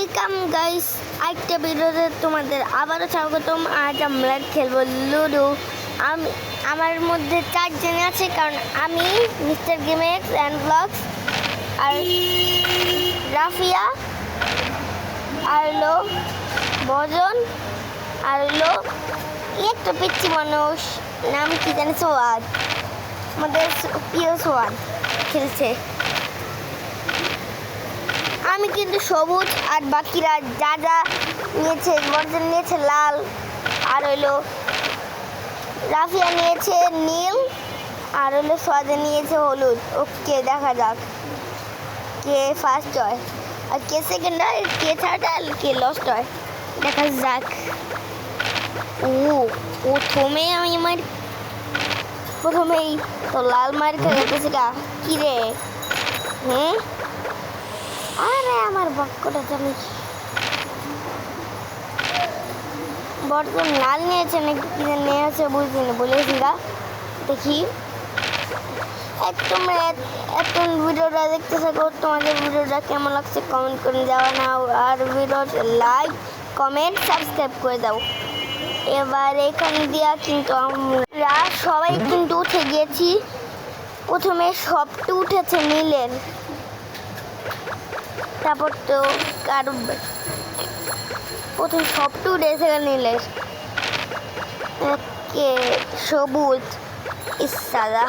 Welcome guys, আরেকটা ভিডিওতে তোমাদের আবারও স্বাগতম। আজ আমরা খেলবো লুডো। আমার মধ্যে 4 জন আছে, কারণ আমি মিস্টার গেমেক্স অ্যান্ড ব্লগস আর রাফিয়া আর হলো ভজন আর হলো একটা পিচ্ছি মানুষ, নাম কি জানি, সোয়াদ। আমাদের প্রিয় সোয়াদ খেলছে। আমি কিন্তু সবুজ, আর বাকিরা যা যা নিয়েছে, বর্জন নিয়েছে লাল, আর হইলো রাফিয়া নিয়েছে নীল, আর হইলো সোয়াদে নিয়েছে হলুদ। ওকে, দেখা যাক কে ফার্স্ট হয় আর কে সেকেন্ড হয়, কে থার্ড হয়, কে লাস্ট হয়। দেখা যাক। প্রথমেই তো লাল মার খেলেছে গা। কি রে? আরে আমার বাক্যটা জানি বর্তমান লাল নিয়েছে নাকি কি নিয়েছে বুঝিনি, বলেছি গা। দেখি তোমরা এত ভিডিওটা দেখতে থাকো, তোমাদের ভিডিওটা কেমন লাগছে কমেন্ট করে যাওয়া না, আর ভিডিওটা লাইক কমেন্ট সাবস্ক্রাইব করে দাও। এবার এখানে দিয়া কিন্তু আমরা সবাই কিন্তু উঠে গিয়েছি। প্রথমে সবটা উঠেছে নীলের, তারপর তো কারণ প্রথম সবটু উঠেছে নীলের, কে সবুজ ইসাদা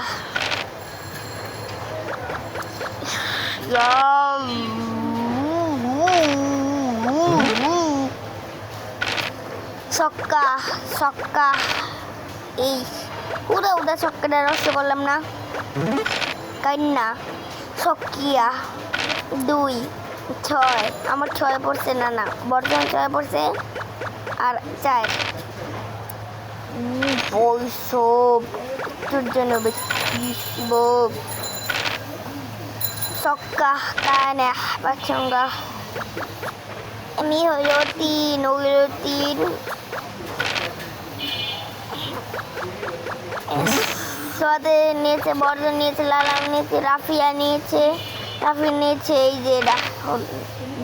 ছক্কা ছক্কা। এই উড়া ছক্কাটা নষ্ট করলাম না, কান্না ছক্কিয়া 2 6। আমার 6 পড়ছে, না বর্তমান 6 পড়ছে, আর 4 বৈষব তোর জন্য ছক্কা কানে বাচ্চঙ্গা। আমি হইল 3, ওগুলো 3। সোয়াদে নিয়েছে, বর্জন নিয়েছে লাল, আমি নিয়েছে রাফিয়া নিয়েছে এই যে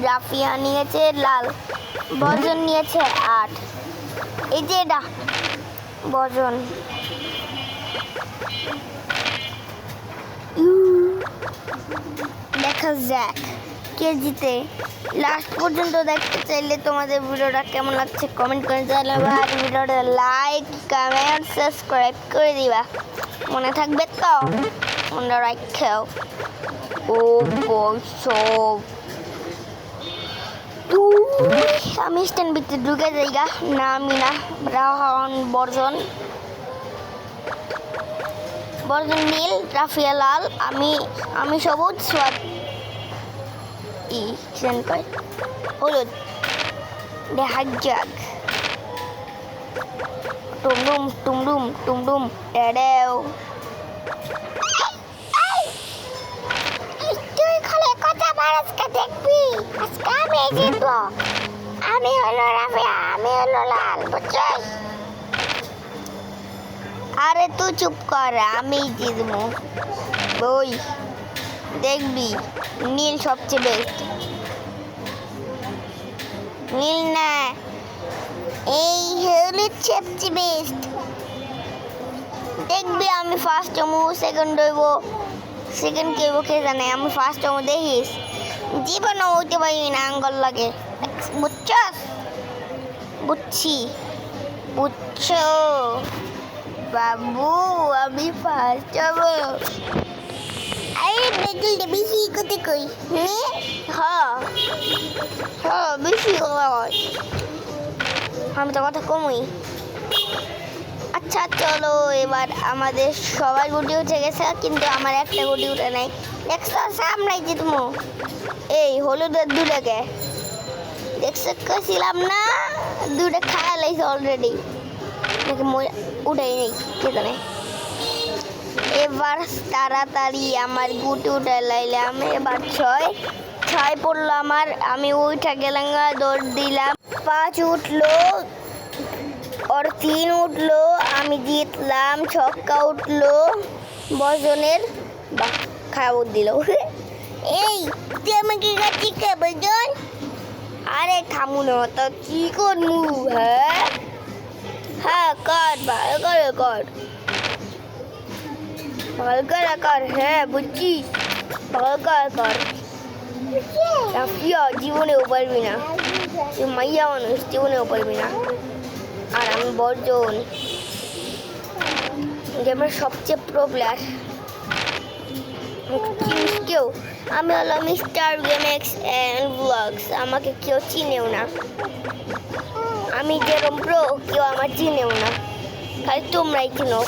রাফিয়া নিয়েছে লাল, বর্জন নিয়েছে 8। এই যে এটা বর্জন। দেখা যাক কে জিতে। লাস্ট পর্যন্ত দেখতে চাইলে তোমাদের ভিডিওটা কেমন লাগছে কমেন্ট করে জানাবে, আর ভিডিওটা লাইক কমেন্ট সাবস্ক্রাইব করে দিবা। মনে থাকবে তো? মনে রাখো। ও বৈষব, আমি স্ট্যান্ড ভিতরে ঢুকে যাইগা। না আমি না, রাহন বর্জন নীল, রাফিয়া লাল, আমি সবুজ, সোয়াদ হলুদ। দেখা যাক। টুমডুম টুমডুম টুমডুম ডেডেও। তুই খালি কথা বল, আজকে দেখবি। আজকে আমি জিতবো। আমি হলো রাফিয়া, আমি হলো লাল, বুঝছিস? আরে তুই চুপ কর, আমি জিতবো। বই দেখবি, নীল সবচেয়ে বেস্ট। নীল না, এই হলুদ সবচেয়ে বেস্ট। দেখবি আমি ফার্স্ট হবো, সেকেন্ড হইব, সেকেন্ড কে হইব কে জানে। আমি ফার্স্ট হবো, দেখিস। জীবনও হইতে পারি না, আঙ্গল লাগে। বুঝছস? বুঝছো বাবু, আমি ফার্স্ট হবো। আরে বেগুলটা বেশি কথা কই। বেশি হয়, আমি তো কথা কমই। আচ্ছা চলো, এবার আমাদের সবার গুটি উঠে গেছে, কিন্তু আমার একটা গুটি উঠে নাই। দেখছো, সামলাই জিতবো। এই হলুদের 2টাকে দেখছো, ছিলাম না, 2টা খাওয়া লাইছে অলরেডি, নাকি উঠাই নেই কে জানে। এবার তাড়াতাড়ি আমার গুটি উঠে লাইলাম। এবার 6 পড়লো আমার, আমি উঠে গেলাম, দৌড় দিলাম। 5 উঠলো, और 3 উঠলো, আমি জিতলাম। ছক্কা উঠলো বর্জনের, খাওয়া দিল। এই তুই আমাকে কাছে কে বর্জন? আরে থামু না তো কি করমু? হ্যাঁ হ্যাঁ কর, ভালো করে কর, ভালো করে কর। হ্যাঁ বুঝছি, ভালো করে কর। রাফিয়া জীবনেও পারবি না, তুই মাইয়া মানুষ, জীবনেও পারবি না। আর আমি বর্জন, গেমের সবচেয়ে প্রো প্লেয়ার। চিনিস কেউ? আমি হলো মিস্টার গেমেক্স অ্যান্ড ব্লগস। আমাকে কেউ চিনেও না, আমি যেরকম প্রো কেউ আমার চিনেও না, খালি তোমরাই চিনো।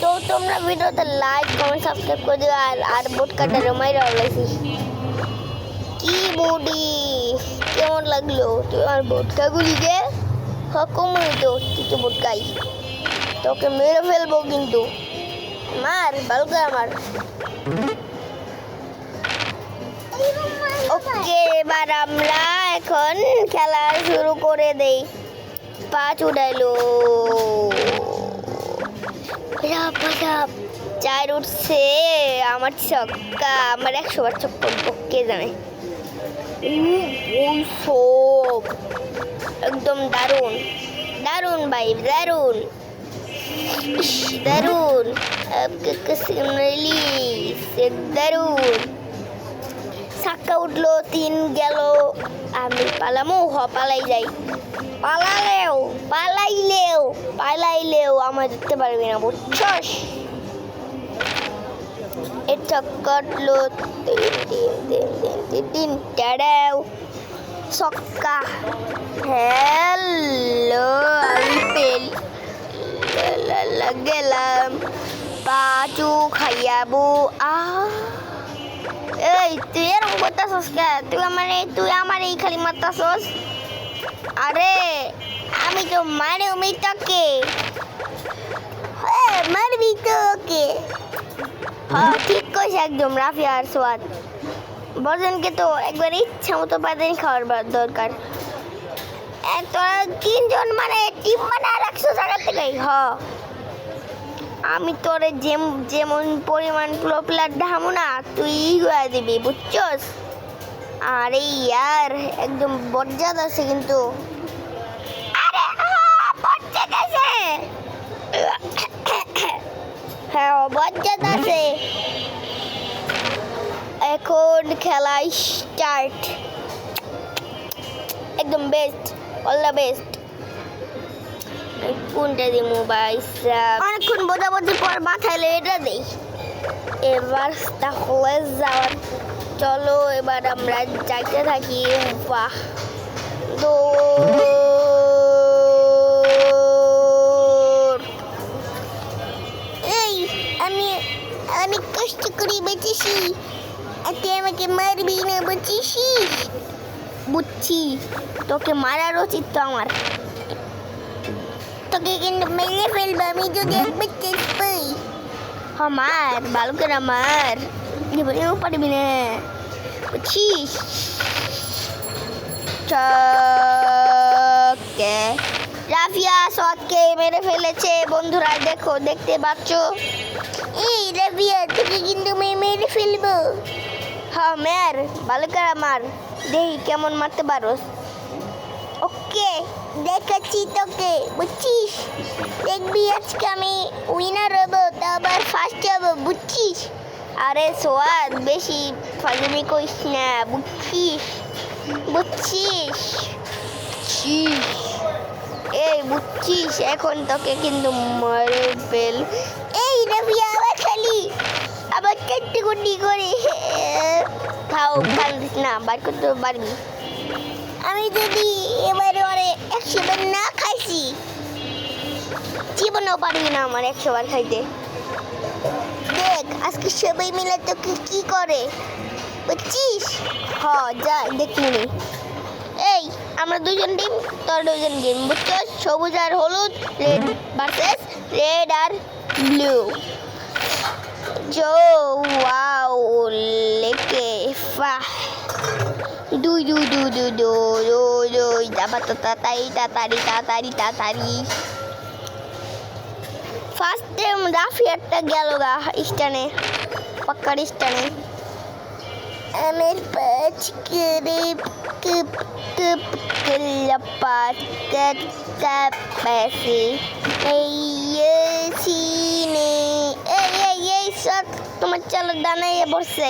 তো তোমরা ভিডিওতে লাইক কমেন্ট সাবস্ক্রাইব করে দিও। আর বোট কাটারে মাইরা লাইছি। কি বডি কেমন লাগলো তোমার বোটকাগুলিকে? কমই তো কিছু বোটকাই, তোকে মেরে ফেলবো কিন্তু। মার ভালো করে আমার। ওকে, এবার আমরা এখন খেলা শুরু করে দেই। পাঁচ উঠাইলো, চার উঠছে, আমার ছক্কা, আমার 100 বার ছক্কা কে জানে। একদম দারুণ দারুণ ভাই, দারুণ দারুণ, দারুণ। ছক্কা উঠলো, 3 গেল। আমি পালামো, পালাই যাই। পালাইলেও আমার দেখতে পারবি না, বুঝছস? এটা কাটলো, 3 টাড়াও ছক্কা। হ্যালো, আমি গেলাম। পাঁচু খাইয়াবো। এই তুই এরকম করতেছস কে? তুই আমার এই খালি মারতাছস। আরে আমি তো মারবি তোকে, মারবি তোকে। হ্যাঁ ঠিক কইছে একদম রাফিয়ার সোয়াদ। বর্জনকে তো একবার ইচ্ছা মতো পাতানি খাওয়ার দরকার। তোরা 3 জন মানে টিম মানে 100 জায়গা থেকে। আমি তোরে যেমন পরিমাণ প্লেয়ার ঢামু না, তুই গুয়া দিবি, বুঝছস? আরে ইয়ার একদম বজ্জাত আছে কিন্তু। আরে বজ্জাত আছে, হ্যাঁ বজ্জাত আছে। এখন খেলা স্টার্ট, একদম বেস্ট, অল দ্য বেস্ট। কোনটা দিই মোবাইল? অনেকক্ষণ বোঝাবুঝি পর মাথায় এটা দেই। এবার তাহলে যাওয়ার, চলো এবার আমরা যাইতে থাকি। বাহ, এই আমি অনেক কষ্ট করে বেঁচেছি, তুই আমাকে মারবি না, বুঝছিস? বুঝছি, তোকে মারার উচিত তো আমার। তোকে কিন্তু মেরে ফেলবো আমি যদি একবার চেষ্টা পাই। মার ভালো করে মার, জীবনেও পারবি না, বুঝছিস? রাফিয়া শটকে মেরে ফেলেছে বন্ধুরা, দেখতে পাচ্ছ? এই রাফিয়া তোকে কিন্তু মেরে ফেলবো। হ্যাঁ মার, ভালো করে মার, দেখি কেমন মারতে পারো। ওকে দেখাচ্ছি তোকে, বুঝছিস? দেখবি আজকে আমি উইনার হবো, তা আবার ফার্স্ট হবো, বুঝছিস? আরে সোয়াদ বেশি ফাজলামি করিস না, বুঝছিস? এই বুঝছিস? এখন তোকে কিন্তু মারে ফেল। এই রাফিয়া আবার খালি আবার কাট্টি করে খাও, কান্দিস না, বার করতে পারবি। আমি যদি এবারে 100 বার না খাইছি, জীবনেও পারবি না আমার 100 বার খাইতে। দেখ আজকে সবাই মিলে তোকে কি করে, বুঝছিস? যা দেখি নি। এই আমরা 2 জন টিম, তোর 2 জন গেম, বুঝছিস? সবুজ আর হলুদ, রেড ভার্সেস রেড আর ব্লু। ওয়াও লেকে ফাহ, দুই যাবার তো তাড়াতাড়ি। ফার্স্ট টাইম রাফিয়ারটা গেল গা স্টানে, পাক্কার স্টানে। আমার পাঁচ করে কুপ কুপ কলাপাত কাপাসে এই সিনে এই সব তোমার চালের দানায় পড়ছে।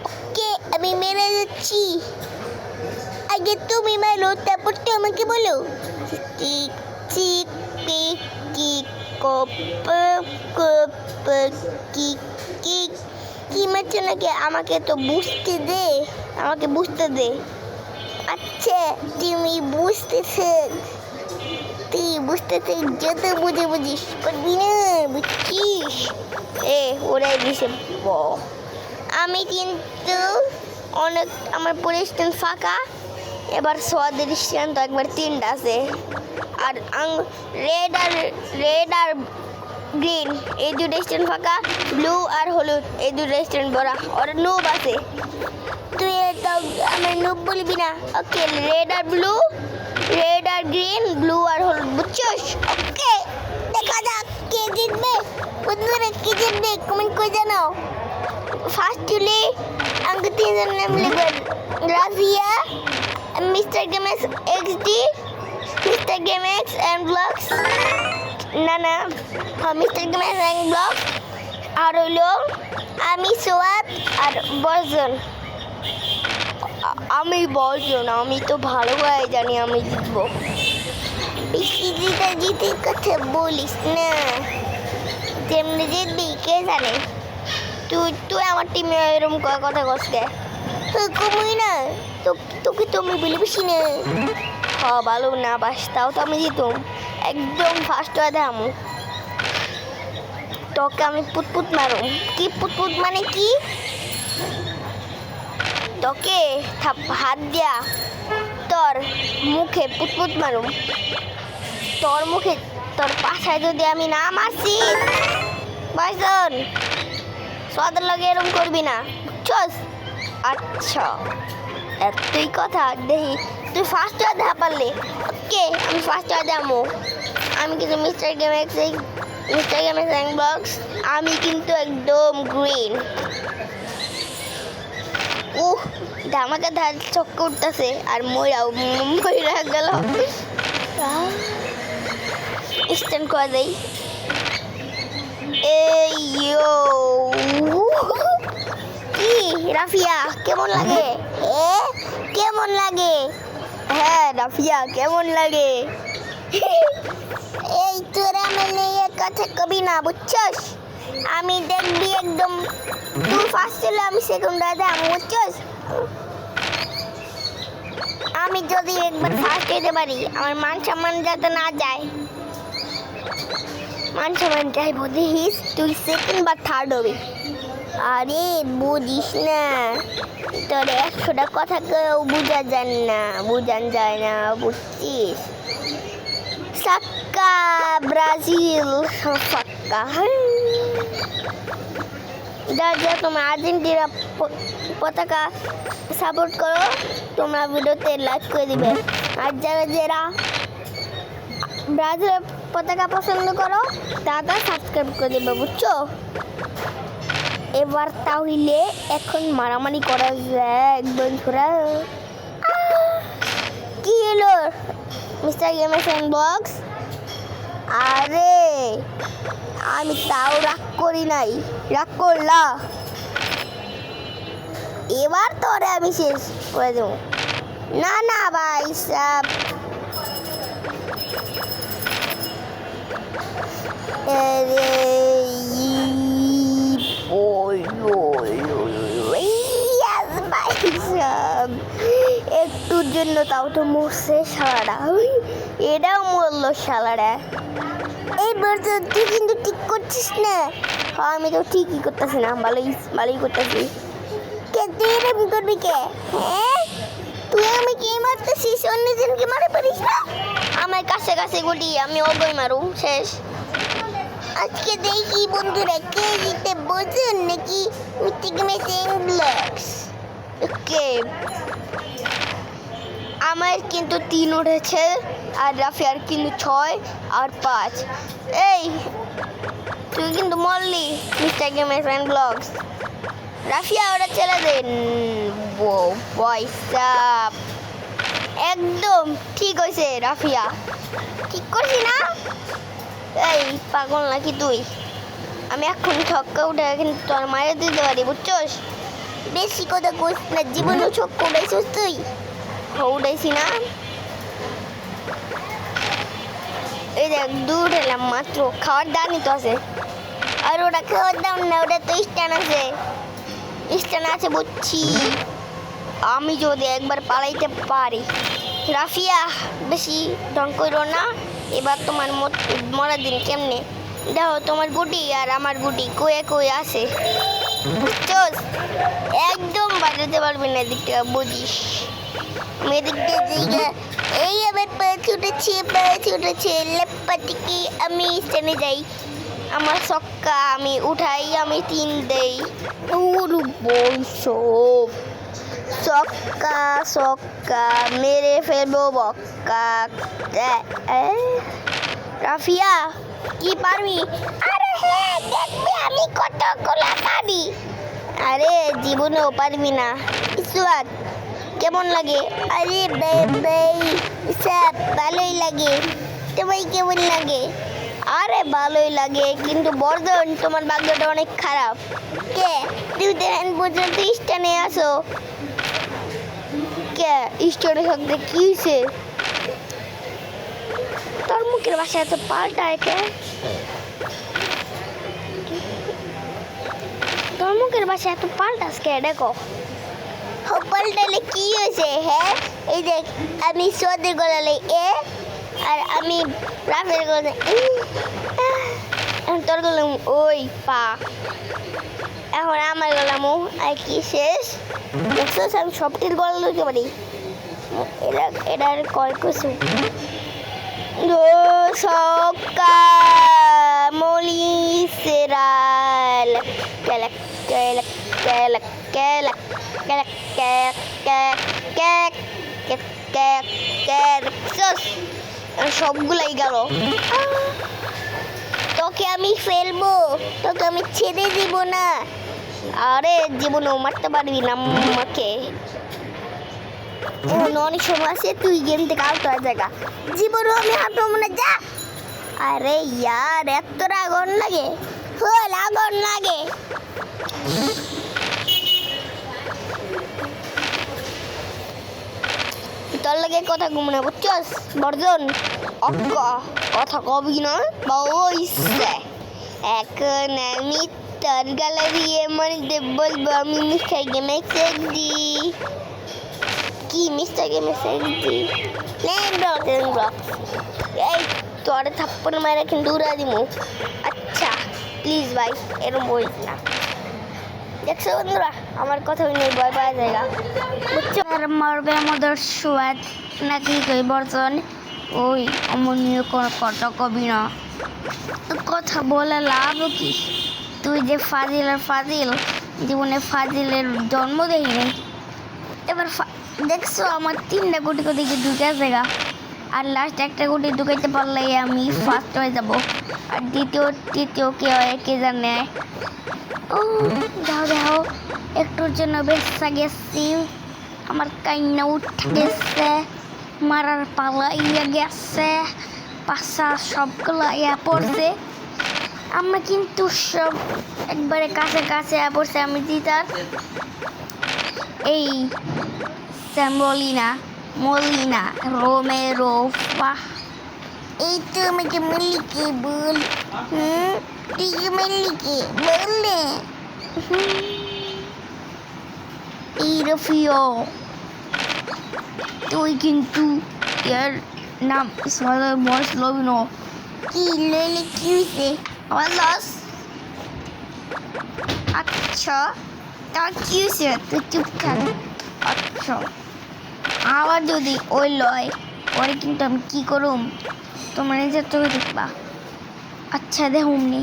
ওকে আমি মেরে যাচ্ছি। আগে তুমি মারো তারপর তো আমাকে বলো। টিক টিক পিক কিক কপ কপ কিক কিক কি মারছো নাকি? আমাকে তো বুঝতে দে, আমাকে বুঝতে দে। আচ্ছা তুমি বুঝতেছে, তুই বুঝতেছে যত বুঝে বুঝিস পারবি না, বুঝছিস? ওরে দিছে আমি কিন্তু অনেক আমার পুরো স্ট্যান্ড ফাঁকা। এবার সোয়াদের স্ট্যান্ড তো একবার 3টা আছে। আর রেড আর গ্রিন এই 2টা স্ট্যান্ড ফাঁকা। ব্লু আর হলুদ এই 2টা স্ট্যান্ড ভরা। ওর নুব আছে। তুই তো আমার নুব বলবি না। ওকে রেড আর গ্রিন, ব্লু আর হলুদ, বুঝছিস? ওকে দেখা যাক কে জিতবে। বন্ধুরা কে জিতবে কমেন্ট করে জানাও। ফার্স্টলি আমাকে 3 জন নাম লিখবেন। Rafia, mister games XD, mister games and blogs, না মিস্টার গেমস এন্ড ব্লগস, আর হলো আমি সোয়াব আর বর্জন। আমি বর্জন, আমি তো ভালো করে জানি আমি জিতবো। বেশি জিতে কথা বলিস না, যেমনি জিতবি কে জানে। তুই আমার টিমে এরকম কথা কষ্ট কমই না, তোকে তো আমি বলি বেশি না। ভালো না বাসতাও তো আমি জিতুম একদম ফার্স্ট হয়ে দামু। তোকে আমি পুতপুত মারুম। কি পুতপুত মানে কি? তোকে হাত দিয়া তোর মুখে পুতপুত মারুম। তোর মুখে তোর পাশায় যদি আমি না মারছি বাসন সোয়াদের লগে এরকম করবি না, বুঝছস? আচ্ছা এতই কথা। দেখি তুই ফার্স্ট হয়ে দেখা পারলে। ওকে আমি ফার্স্ট হয়ে যাবো। আমি কিন্তু মিস্টার গেমস এন্ড ব্লগস, আমি কিন্তু একদম গ্রিন। আমাকে ধার চক্ক উঠতেছে আর ময়রা গেল। স্ট্যান্ড করে দেই। কি রাফিয়া কেমন লাগে? কেমন লাগে? হ্যাঁ রাফিয়া কেমন লাগে? এই তোরা আমার নিয়ে কথা কবি না, বুঝছস? আমি দেখবি একদম তুই ফার্স্ট হলে আমি সেকেন্ড হয়ে যাই, বুঝছস? আমি যদি একবার ফার্স্ট হতে পারি আমার মান সম্মান যাতে না যায়। মান সম্মান যাইব দেখিস তুই সেকেন্ড বা থার্ড হবি। আরে বুঝিস না, তোর 100টা কথা কেউ বুঝান যায় না, বুঝছিস? সাক্কা ব্রাজিল সাক্কা। যা তোমরা আর্জেন্টিনা পতাকা সাপোর্ট করো, তোমরা ভিডিওতে লাইক করে দিবে। আর যারা ব্রাজিলের পতাকা পছন্দ করো তারা সাবস্ক্রাইব করে দিবে, বুঝছো? এবার তাহলে এখন মারামারি করা যায় বন্ধুরা। কি হলো মিস্টার গেমস এন্ড ব্লগস? আরে আমি তাও রাগ করি নাই, রাগ করলা। এবার তোরে আমি শেষ করে দেবো। না ভাই সাব, একটুর জন্য তাও তো মরছে শালারা। এটাও মরলো শালারা। এই বর্জন তুই কিন্তু ঠিক করছিস না। আমি তো ঠিকই করতেছি না, ভালোই করতেছি। কে তুই এরকম করবি কে? হ্যাঁ তুই আমি কে মারতেছিস? অন্যজনকে মারে পারিস না? আমার কাছে গুলি আমি অবই মারুম শেষ। আজকে দেখি বন্ধুরা কে জিতে, বর্জন নাকি মিস্টার গেমস এন্ড ব্লগস। ওকে আমার কিন্তু 3 উঠেছে আর রাফিয়ার কিন্তু 6 আর 5। এই তুই কিন্তু মরলি mister games and blogs. Rafia ওটা ছেড়ে দেন। পয়সা একদম ঠিক হয়েছে রাফিয়া, ঠিক করছি না? এই পাগল নাকি তুই? আমি এখন ছক্কা উঠে কিন্তু তোর মায়ের দিতে পারি, বুঝছস? বেশি কথা কইস না, জীবনেও ছক্কা উঠাইছিস তুই? উঠাইছি না? এই দেখ দূর এলাম মাত্র, খাওয়ার দানই তো আছে। আর ওটা খাওয়ার দাম না, ওটা তো স্ট্যান্ড আছে, স্ট্যান্ড আছে বুঝছি। আমি যদি একবার পালাইতে পারি। রাফিয়া বেশি ঢং করো না, এবার তোমার মরার দিন কেমনে দেখো। তোমার গুটি আর আমার গুটি কয়ে কয়ে আছে, বুঝছস? একদম বাজাতে পারবি না, এদিক থেকে বুঝিস। আমি এদিক দিয়ে এই আবার পা ছুটেছে লেপ্পাটিকে আমি স্টেনে যাই। আমার ছক্কা আমি উঠাই, আমি 3 দেই। ছক্কা ছক্কা মেরে ফেলবো বক্কা। রাফিয়া কি পারবি? আরে হ্যাঁ দেখবি আমি কতগুলা পারি। আরে জীবনেও পারবি না। ইসওয়াত কেমন লাগে? আরে ভাই সব ভালোই লাগে। তোমার কেমন লাগে? আরে ভালোই লাগে, কিন্তু বর্ধন তোমার ভাগ্যটা অনেক খারাপ। কে তুমি তো এখন পর্যন্ত স্ট্যান্ডে আসো? কে স্ট্যান্ডে থাকতে কি হয়েছে? তোর মুখের ভাষা এত পাল্টায় কে? তোর মুখের ভাষা এত পাল্টাস কে? দেখো পাল্টালে কি হয়েছে? হ্যাঁ এই দেখ, আমি সোদের গলালে এ, আর আমি রাফের গলা এখন তোর গলাম ওই পা, এখন আমার গলাম আর কি শেষ। দেখছিস আমি সবটির গলা লইতে পারি। এটার কয় কিছু ছক্কা মলিসেরাল কেলাক কেলাক কেলাক কেলাক কেলাক কেক কেক কেক কেক কেক কেক। সবগুলাই গেল। তোকে আমি ফেলবো, তোকে আমি ছেড়ে দিব না। আরে জীবনেও মারতে পারবি না আমাকে। এখন অনেক সময় আছে, তুই গেম থেকে আউট হয়ে জায়গা। জীবনেও আমি হাঁটবো মনে যা। আরে ইয়ার এত আগুন লাগে, হল আগুন লাগে। তোর লাগে কথা ঘুমনে বুঝছস বর্জন? কথা কবি না বইছে। এখন আমি তোর গালা দিয়ে মানে বলবো আমি মিস্টার গেমে সেক দি। কি মিস্টার গেমে সেক দি? এই তোর থাপ্পড় মারা কিন্তু উড়া দিমু। আচ্ছা প্লিজ ভাই এরকম বলিস না। দেখছো বন্ধুরা আমার কথা নেই, ভয় পাওয়া জায়গা বুঝছো? আর মারবে আমাদের সোয়াদ নাকি কই বর্জন? ওই অমনীয় কোনো কথা কবি না, কথা বলে লাভ কি? তুই যে ফাজিল আর ফাজিল, জীবনে ফাজিলের জন্ম দেয়নি। এবার দেখছো আমার 3টা গুটি দিকে ঢুকে জায়গা, আর লাস্ট একটা গুটি ঢুকাইতে পারলে আমি ফার্স্ট হয়ে যাব। আর তৃতীয় কে হয় কে জানে। ও যাও একটুর জন্য বেসা গেছি, আমার কান্না উঠে গেছে, মারার পালা ইয়া গেছে, পাশা সবগুলো ইয়া পড়ছে। আমরা কিন্তু সব একবারে কাছে কাছে পড়ছে। আমি জিতার এই মলিনা রোমেরো। এই তো আমাকে মল্লিকে বল। তুই মল্লিকে বললে এই রফিও তুই কিন্তু এর নাম বয়স লবি না। কি লইলে কি হয়েছে? আমার লস। আচ্ছা তার কি হয়েছে? তুই চুপ থাক। আচ্ছা আবার যদি ওই লয় পরে কিন্তু আমি কি করুম তোমার নিজের চোখে দেখবা। আচ্ছা দেখুমনি।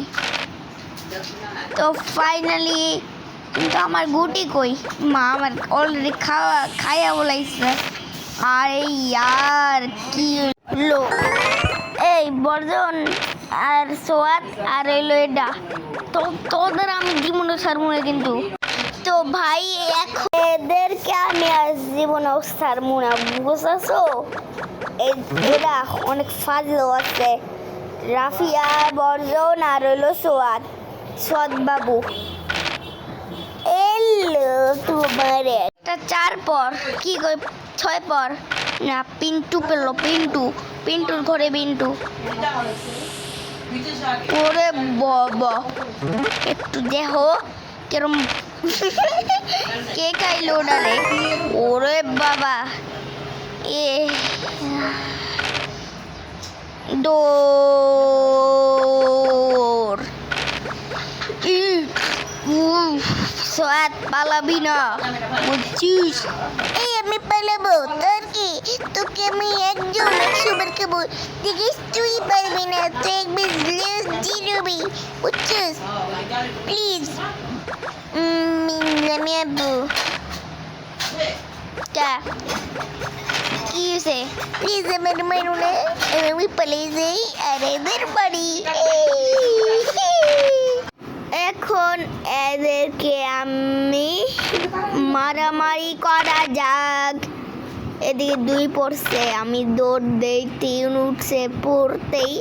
তো ফাইনালি কিন্তু আমার গুটি কই? মা আমার অলরেডি খাইয়া বলাইছে। আরে ইয়ার কি হলো? এই বর্জন আর সোয়াদ আর এলো এটা তো তোদের আমি জীবনে সারমুনে কিন্তু তো ভাই এখন এদেরকে আমি আজ জীবন অবস্থার মুনা বুঝাছো, এরা অনেক ফাজল আছে। রাফিয়া, বর্জন আর হলো সোয়াদ বাবু। এলো তোমার একটা 4 পর কি কই 6 পর না, পিন্টু পেলো, পিন্টুর ঘরে বিন্টু। ওরে বাবা, একটু দেখো কেরম কে খাইলো ওটারে। ওরে বাবা, এ দৌড় সোয়াদ, পালাবি না বুঝছিস? এই আমি পালাবো, তোর কি? তোকে আমি একজন 100 বার খাবো, দেখিস তুই পারবি না, তুই একবার জিরোবি বুঝছিস? প্লিজ আমি আব্বু কা কি হয়েছে? প্লিজ আমার মারো না, আমি পালিয়ে যাই আর এদের বাড়ি। এখন এদেরকে আমি মারামারি করা যাক। এদিকে 2 পড়ছে, আমি দৌড় দেই, 3 উঠছে, পড়তেই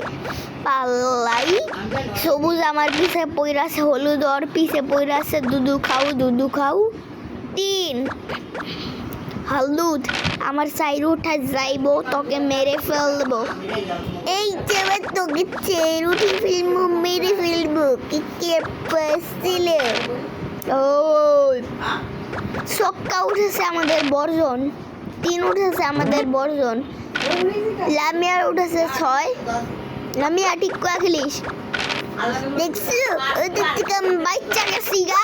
পাল্লাই। সবুজ আমার পিছে পইরাছে, হলুদ ওর পিছে পইরাছে, দুধু খাও 3। হলুদ আমার সাইড উঠা যাইবো, তোকে মেরে ফেলবো। এই যে তোকে চের উঠে ফেলবো, মেরে ফেলবো। কে পাচ্ছিলে? ও সক্কা উঠেছে আমাদের বর্জন, 3 উঠেছে আমাদের বর্জন। লামিয়ার উঠেছে 6। লামিয়া ঠিক করে খেলিস, দেখছি ওদের থেকে আমি বাচ্চা গেছি গা।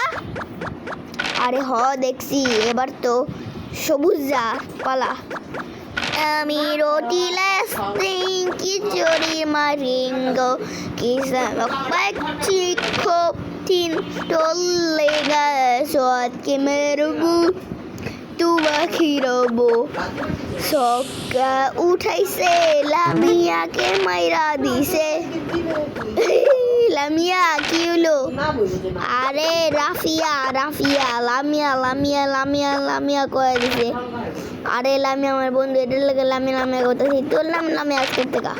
আরে হ দেখছি, এবার তো সবুজ যা পালা। আমি রোটি লাস্টিং খিচুড়ি মারিঙ্গো কিসান পাচ্ছি খুব 3 টলে গাছত কে মেরবু তুবা খিরবো। সক্কা উঠাইছে, লামিয়াকে মাইরা দিছে। লামিয়া কি হলো? আরে রাফিয়া লামিয়া কয়ে দিছে। আরে লামিয়া আমার বন্ধু, এটার লাগে লামিয়া করতেছি। তোর নাম লামিয়া আজকের থেকে,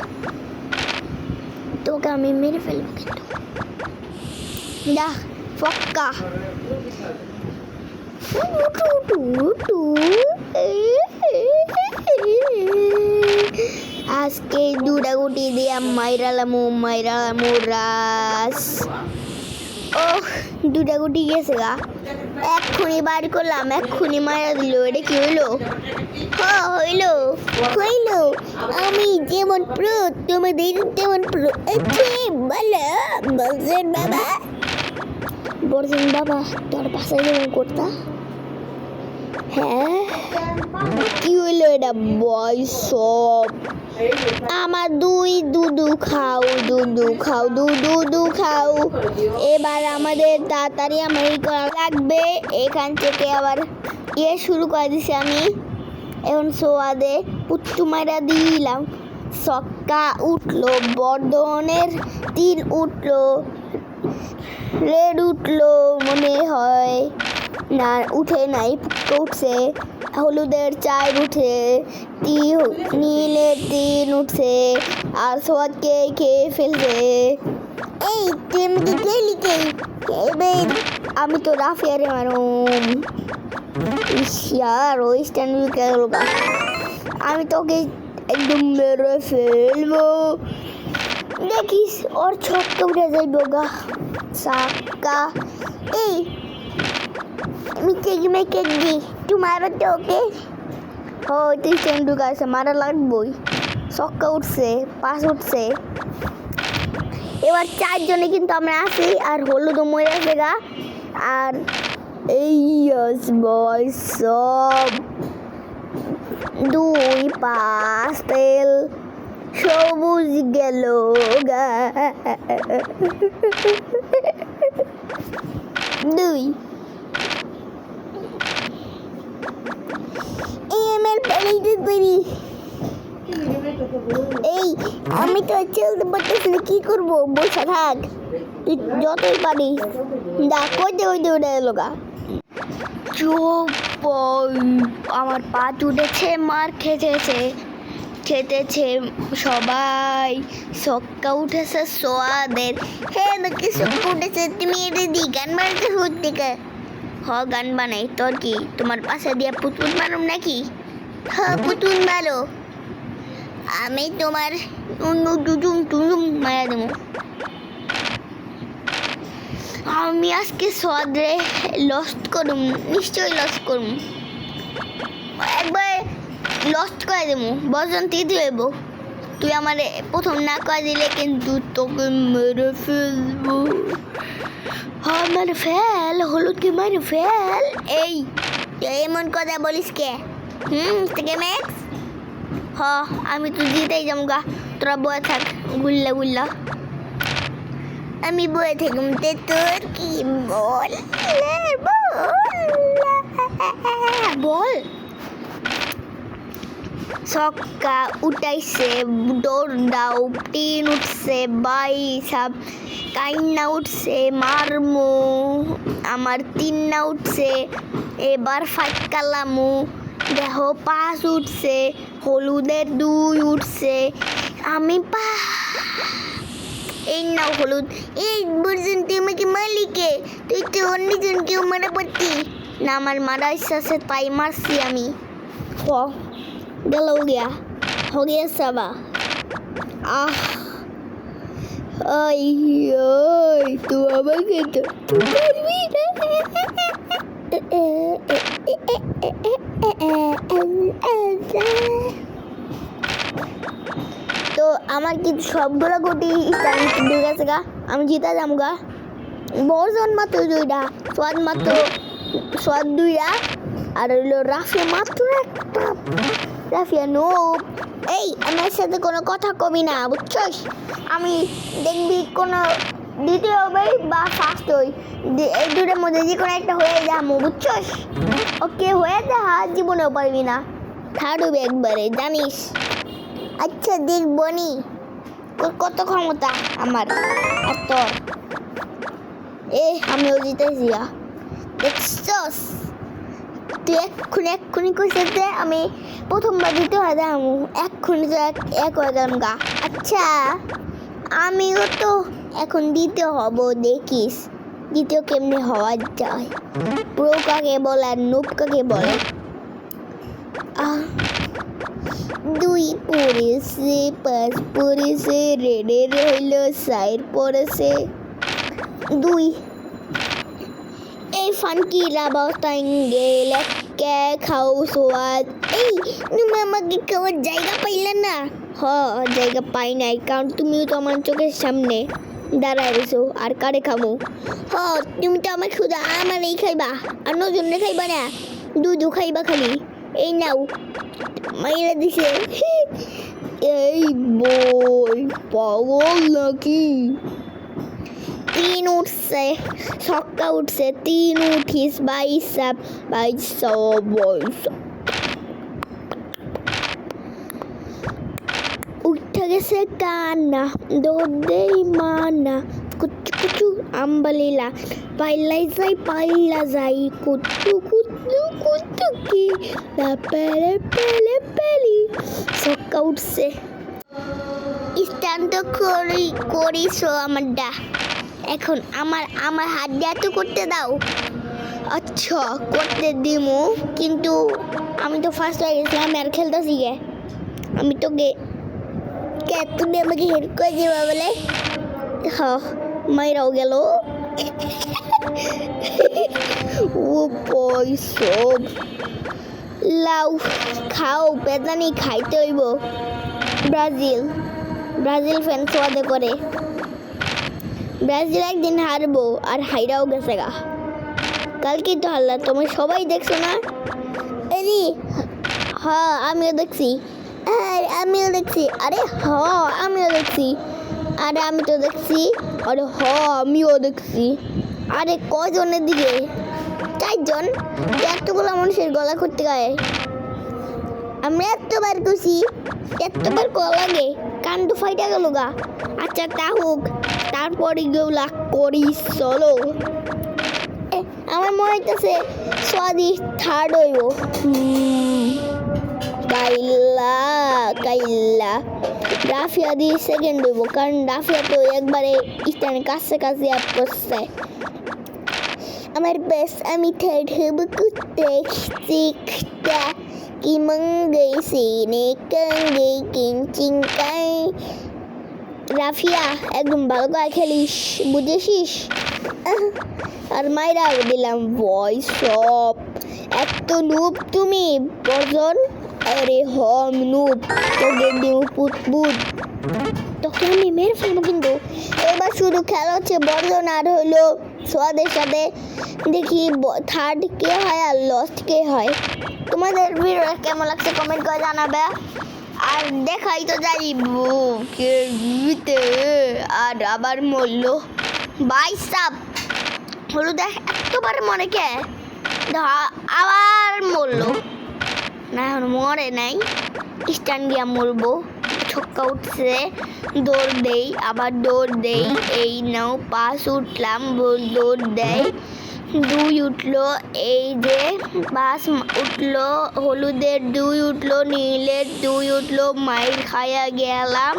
তোকে আমি মেরে ফেলবো কিন্তু। যা ফক্কা আজকে দুটাগুটি দিয়া মাইরালামু রাস। ওহ 2টা গুটি গেছে গা, এক্ষুনি বার করলাম, এক্ষুনি মারা দিল। এটা কি হইলো? হইলো আমি যেমন প্রো তোমাদের তেমন প্রো। বলছেন বাবা তোর পাশে যেমন করতা। হ্যাঁ কি হইলো এটা? বয়স সব আমার দুধু খাও। এবার আমাদের তাড়াতাড়ি আমার করা লাগবে। এখান থেকে আবার শুরু করে দিছি আমি। এখন সোয়াদে পুচ্চু মারা দিলাম। সক্কা উঠলো, বর্ধনের 3 উঠলো, রেড উঠলো মনে হয় না, উঠে নাই, উঠছে। হলুদের 4 উঠে, নীলের 3 উঠছে, আর সোয়াদকে খেয়ে ফেলছে। এই তুমি কি আমি তো রাফিয়ারে মারুম। ইয়ার ওই স্ট্যান্ড গেল, আমি তোকে একদম মেরে ফেলবো। দেখিস ওর ছক্কা উঠে যাইব গা। সাক্কা এই মেকে দি তোমারও তো ওকে। ও তুই টেন্ডুকার আছে, মারা লাগবই। ছক্কা উঠছে, 5 উঠছে। এবার 4 জনে কিন্তু আমরা আছি, আর হলুদও মরে আছে গা। আর এই বয় সব 2 5 তেল সবুজ গেল গা। 2 এই আমি তো চলতে পারতেছি না, কি করবো? বসে থাক, তুই যতই পারিস। কই দে ওই দে ওটা এলো গা। চুপ আমার পা উঠেছে, মার খেতেছে সবাই। সক্কা উঠেছে সোয়াদের। হে নাকি সক্কা উঠেছে, তুমি এটা দি গান বানাতে হুট থেকে। গান বানাই, তোর কি তোমার পাশে দিয়ে পুতুল বানাম নাকি? পুতুল ভালো, আমি তোমার মারা দেবো। আমি আজকে সোয়াদরে লস্ট করুম, নিশ্চয়ই লস্ট করুম, একবার লস্ট করে দেবো। বসন্তী দেব, তুই আমার প্রথম না করে দিলে কিন্তু তোকে মেরে ফেলবো। আমার ফেল হলুদ কি মারে ফেল? এই এমন কথা বলিস কে? থেকে ম্যাক্স আমি তো জিতেই যাম গা, তোরা বয়ে থাক গুল্লা। আমি বয়ে থাকুম তে তোর কি? বল। ছক্কা উঠাইছে, দৌড় দাও, টিন উঠছে, বাই সাব কাইন্না উঠছে, মারমু আমার 3 না উঠছে। এবার ফাটকালামু, দেহ 5 উঠছে, হলুদের 2 উঠছে। আমি এই নাও হলুদ। এই বুঝছেন তুই আমাকে মালিকে, তুই তো অন্যজনকেও মারা পারতি না। আমার মারা ইচ্ছা আছে তাই মারছি আমি। গেল গিয়া हो गया सबा। ওই তুই আমাকে তো পারবি না। তো আমার কি সবগুলো গুটি দিয়ে গেছে গা, আমি জিতা যাম গা। বর্জন মাত্র 2টা, সোয়াদ 2টা, আর হইলো রাফিয়া মাত্র 1টা। রাফিয়া নো, এই আমার সাথে কোনো কথা কবি না বুঝছস? আমি দেখবি কোনো দ্বিতীয় হই বা ফার্স্ট হই, এই দুটোর মধ্যে যে কোনো একটা হয়ে যাবো বুঝছস? ওকে হয়ে যা, জীবনেও পারবি না, থার্ড হবে একবারে জানিস। আচ্ছা দেখবো নি কত ক্ষমতা আমার আর তোর। আমিও জিতেছি গা, দেখছস? তুই এক্ষুনি কইতে আমি প্রথমবার দিতে হয় দামু, এক্ষুনি তো এক হয়ে গেলাম গা। আচ্ছা আমিও তো এখন দিতে হব, দেখিস দ্বিতীয় কেমনে হওয়া যায়। প্রো কাকে বলে আর নুব কাকে বলে? 2 পড়েছে, 5 পড়েছে, রেডের হইল 4 পড়েছে 2। এই ফানকি লাবাতাঙ্গে লেকে খাও সোয়াদ। এই তুমি আমাকে খাওয়ার জায়গা পাইলে না? জায়গা পাই নাই, কারণ তুমিও তো আমার চোখের সামনে দাঁড়ায় রয়েছো। আর কারে খাবো? তুমি তো আমার শুধু আমারই খাইবা, আর নজনে খাইবা না, দুধু খাইবা খালি। এই নাও মাইরা দিছে। এই বই পাগল নাকি? 3 উঠছে, ছক্কা উঠছে, 3 উঠিস, 22 উঠে গেছে কান্না, দৌড়েই মানা, কুচু আম্বালিলা, পাইলা যাই কুতু কি পেলি। ছক্কা উঠছে, স্টান তো করিস আমারটা। এখন আমার হাত দিয়ে তো করতে দাও। আচ্ছা করতে দিমু, কিন্তু আমি তো ফার্স্ট হয়ে গেছিলাম, আর খেলতেছি গে। আমি তোকে তুমি আমাকে হেল্প করে দিবা বলে? মাইরাও গেল। ও সব লাউ খাও, পেদানি খাইতে হইব। ব্রাজিল ফ্যান সোয়াদে করে। ব্রাজিল একদিন হারবো, আর হাইরাও গেছে গা। কালকে তো হারলা, তুমি সবাই দেখছো না? আমিও দেখছি। আমিও দেখছি। আরে আমিও দেখছি। আরে আমি তো দেখছি। আরে আমিও দেখছি। আরে কজনের দিকে? 4 জন। এতগুলো মানুষের গলা করতে গায়ে আমরা এতবার খুশি, এতবার কল লাগে, কান্ড ফাইটা গেল গা। আচ্ছা তা হোক, তারপরে গেলা করি চলো। আমার মনে হইতেছে সোয়াদি থার্ড হইব। কাইল্লা কাইল্লা রাফিয়া দি সেকেন্ড হইব, কারণ রাফিয়া তো একবারে স্ট্যান্ডের কাছাকাছি আপ করছে। আমার বেশ আমি থার্ড হইব কুত্তে শিখতা কি মঙ্গই সিনে কঙ্গে কিঞ্চিং কাই। রাফিয়া একদম ভালো করে খেলিস, বুঝেছিস? আর মাইরা দিলাম ভয়েস অফ। এত নুব তুমি বর্জন? আরে হম নুব, তোকে দিও পুতপুত, তোকে আমি মেরে ফেলবো কিন্তু। এবার শুধু খেলা হচ্ছে বর্জন আর হলো সোয়াদের সাথে। দেখি থার্ড কে হয় আর লস্ট কে হয়। তোমাদের ভিডিও কেমন লাগছে কমেন্ট করে জানাবে। আর দেখাই তো জানি কে জিতে আর আবার মরলো। বাইসাপ হলো দেখ এতবার মরে কে আবার মরলো না, এখন মরে নাই। স্ট্যান্ড দিয়া মরবো। ছক্কা উঠছে, দৌড় দেই, আবার দৌড় দেই। এই নাও পাস উঠলাম, দৌড় দেয়, 2 উঠলো। এই যে পাস উঠলো, হলুদের 2 উঠলো, নীলের 2 উঠলো, মাইর খাইয়া গেলাম।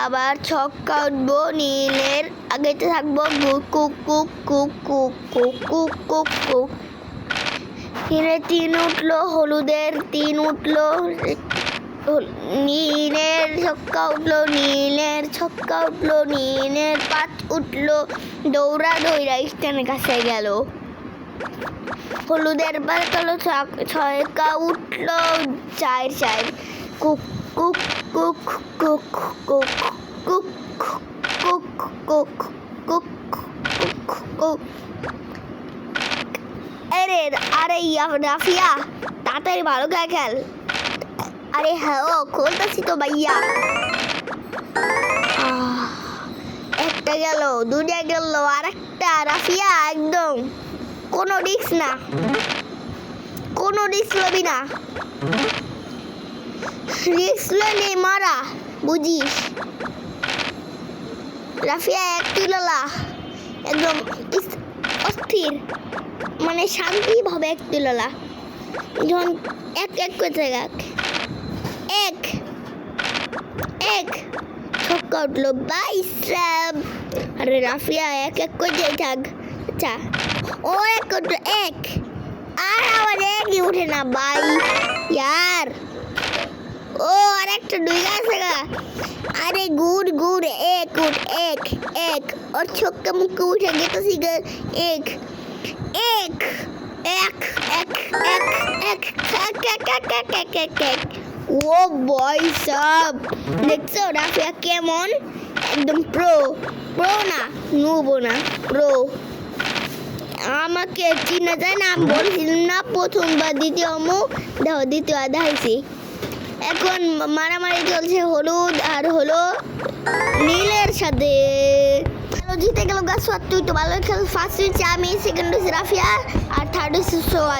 আবার ছক্কা উঠবো, নীলের আগেতে থাকবো, cook cook cook cook cook cook cook cook cook. নীলের 3 উঠলো, হলুদের 3 উঠলো, নীলের ছক্কা উঠলো, নীলের ছক্কা উঠলো, নীলের 5 উঠলো। দৌড়া দৌড়া স্ট্যান্ডের কাছে গেল। হলুদের বার গেলো, ছক্কা উঠলো, 4 cook cook cook cook cook cook cook cook cook cook. আরে আরে রাফিয়া তাড়াতাড়ি ভালো করে খেল। আরে হ্যাঁ ও খুলতেছি তো ভাইয়া। একটা গেল, 2টা গেল, আর একটা। রাফিয়া একদম কোনো রিস্ক না, কোনো রিস্ক লবি না। রিস্ক লইলে মারা, বুঝিস? রাফিয়া একটি ললা একদম অস্থির, মানে শান্তিভাবে একটি ললা। যখন এক এক করতে গাক এক এক ছক্কা উঠলো, বাইসাপ। আরে রাফিয়া এক এক করে যাই থাক। আচ্ছা ও এক উঠলো, এক আর আবার একই উঠে না ভাই ইয়ার। ও আর একটা 2 আছে গা। আরে গুড গুড, এক উঠ, এক এক। ওর ছক্কা মুক্কা উঠে গেতেছি গা। এক এক এক এক এক এক এক এক এক এক এক। ও বয়সাপ দেখছো রাফিয়া কেমন? একদম প্রো, প্রো না নুবো না, প্রো। আমাকে চিনা যায় না, আমি বলছিলাম না প্রথমবার দ্বিতীয় দেখো দ্বিতীয়বার দেখাইছি। এখন মারামারি চলছে হলুদ আর হলো নীলের সাথে। জিতে গেল গাছ। তুই তো ভালো খেল। ফার্স্ট হচ্ছে আমি, সেকেন্ড হচ্ছে রাফিয়া আর থার্ড হচ্ছে সোয়াদ।